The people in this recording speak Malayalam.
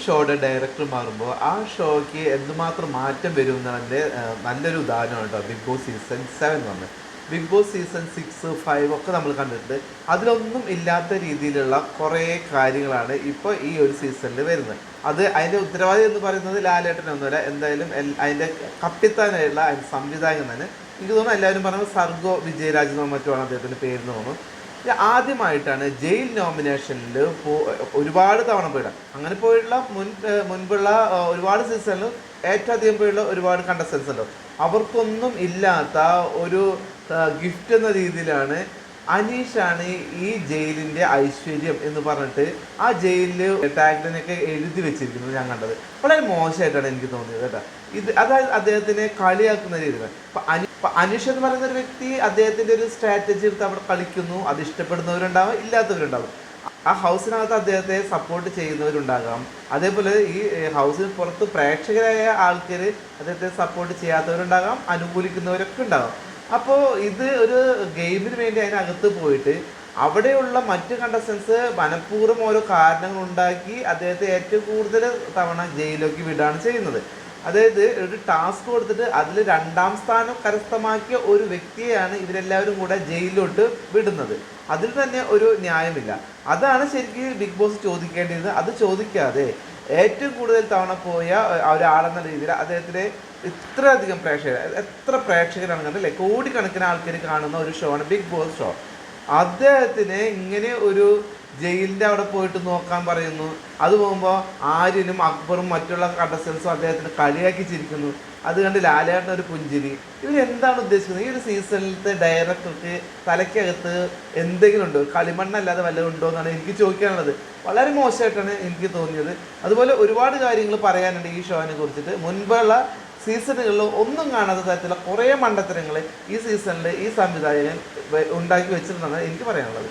ഷോയുടെ ഡയറക്ടർ മാറുമ്പോൾ ആ ഷോയ്ക്ക് എന്തുമാത്രം മാറ്റം വരും എന്നതിൻ്റെ നല്ലൊരു ഉദാഹരണമാണ് കേട്ടോ ബിഗ് ബോസ് സീസൺ 7 എന്ന് പറഞ്ഞത്. ബിഗ് ബോസ് സീസൺ 6, 5 ഒക്കെ നമ്മൾ കണ്ടിട്ടുണ്ട്. അതിലൊന്നും ഇല്ലാത്ത രീതിയിലുള്ള കുറേ കാര്യങ്ങളാണ് ഇപ്പോൾ ഈ ഒരു സീസണിൽ വരുന്നത്. അത് അതിൻ്റെ ഉത്തരവാദി എന്ന് പറയുന്നത് ലാലേട്ടനൊന്നുമല്ല, എന്തായാലും അതിൻ്റെ കപ്പിത്താനായുള്ള സംവിധായകൻ തന്നെ. എനിക്ക് തോന്നുന്നു എല്ലാവരും പറയുന്നത് സർഗോ വിജയരാജ് എന്നോ മറ്റുമാണ് അദ്ദേഹത്തിൻ്റെ പേര് തോന്നുന്നു. ആദ്യമായിട്ടാണ് ജയിൽ നോമിനേഷനിൽ ഒരുപാട് തവണ പോയിട അങ്ങനെ പോയിട്ടുള്ള മുൻപുള്ള ഒരുപാട് സീസണിലും ഏറ്റവും അധികം പോയുള്ള ഒരുപാട് കണ്ടസ്റ്റൻസ് ഉണ്ടോ, അവർക്കൊന്നും ഇല്ലാത്ത ഒരു ഗിഫ്റ്റ് എന്ന രീതിയിലാണ് അനീഷാണ് ഈ ജയിലിൻ്റെ ഐശ്വര്യം എന്ന് പറഞ്ഞിട്ട് ആ ജയിലിൽ ടാഗ്ലൈനൊക്കെ എഴുതി വെച്ചിരിക്കുന്നത് ഞാൻ കണ്ടത്. വളരെ മോശമായിട്ടാണ് എനിക്ക് തോന്നിയത് കേട്ടോ. അതായത് അദ്ദേഹത്തിനെ കളിയാക്കുന്ന രീതിയിൽ. ഇപ്പം അനീഷ് എന്ന് പറയുന്ന ഒരു വ്യക്തി അദ്ദേഹത്തിൻ്റെ ഒരു സ്ട്രാറ്റജി എടുത്ത് അവിടെ കളിക്കുന്നു. അത് ഇഷ്ടപ്പെടുന്നവരുണ്ടാവും, ഇല്ലാത്തവരുണ്ടാവും. ആ ഹൗസിനകത്ത് അദ്ദേഹത്തെ സപ്പോർട്ട് ചെയ്യുന്നവരുണ്ടാകാം, അതേപോലെ ഈ ഹൗസിന് പുറത്ത് പ്രേക്ഷകരായ ആൾക്കാർ അദ്ദേഹത്തെ സപ്പോർട്ട് ചെയ്യാത്തവരുണ്ടാകാം, അനുകൂലിക്കുന്നവരൊക്കെ ഉണ്ടാകാം. അപ്പോൾ ഇത് ഒരു ഗെയിമിന് വേണ്ടി അതിനകത്ത് പോയിട്ട് അവിടെയുള്ള മറ്റ് കണ്ടസ്റ്റൻസ് മനഃപൂർവ്വം ഓരോ കാരണങ്ങൾ ഉണ്ടാക്കി അദ്ദേഹത്തെ ഏറ്റവും കൂടുതൽ തവണ ജയിലിലേക്ക് വിടുകയാണ് ചെയ്യുന്നത്. അതായത് ഒരു ടാസ്ക് കൊടുത്തിട്ട് അതിൽ 2ാം സ്ഥാനം കരസ്ഥമാക്കിയ ഒരു വ്യക്തിയെയാണ് ഇവരെല്ലാവരും കൂടെ ജയിലിലോട്ട് വിടുന്നത്. അതിൽ തന്നെ ഒരു ന്യായമില്ല. അതാണ് ശരിക്കും ബിഗ് ബോസ് ചോദിക്കേണ്ടത്. അത് ചോദിക്കാതെ ഏറ്റവും കൂടുതൽ തവണ പോയ ഒരാളെന്ന രീതിയിൽ അദ്ദേഹത്തിന് ഇത്രയധികം എത്ര പ്രേക്ഷകരാണ് കണ്ടല്ലേ, കോടിക്കണക്കിന് ആൾക്കാർ കാണുന്ന ഒരു ഷോ ആണ് ബിഗ് ബോസ് ഷോ. അദ്ദേഹത്തിന് ഇങ്ങനെ ഒരു ജയിലിൻ്റെ അവിടെ പോയിട്ട് നോക്കാൻ പറയുന്നു. അത് പോകുമ്പോൾ ആര്യനും അക്ബറും മറ്റുള്ള കണ്ടസ്റ്റൻസും അദ്ദേഹത്തിന് കളിയാക്കി ചിരിക്കുന്നു. അത് കണ്ട് ലാലേട്ടൻ ഒരു പുഞ്ചിരി. ഇവരെന്താണ് ഉദ്ദേശിക്കുന്നത്? ഈ ഒരു സീസണിലത്തെ ഡയറക്ടർക്ക് തലയ്ക്കകത്ത് എന്തെങ്കിലും ഉണ്ടോ, കളിമണ്ണല്ലാതെ വല്ലതും ഉണ്ടോ എന്നാണ് എനിക്ക് ചോദിക്കാനുള്ളത്. വളരെ മോശമായിട്ടാണ് എനിക്ക് തോന്നിയത്. അതുപോലെ ഒരുപാട് കാര്യങ്ങൾ പറയാനുണ്ട് ഈ ഷോനെ കുറിച്ചിട്ട്. മുൻപുള്ള സീസണുകളിൽ ഒന്നും കാണാത്ത തരത്തിലുള്ള കുറേ മണ്ടത്തരങ്ങൾ ഈ സീസണിൽ ഈ സംവിധായകൻ ഉണ്ടാക്കി വെച്ചിട്ടുണ്ടെന്നാണ് എനിക്ക് പറയാനുള്ളത്.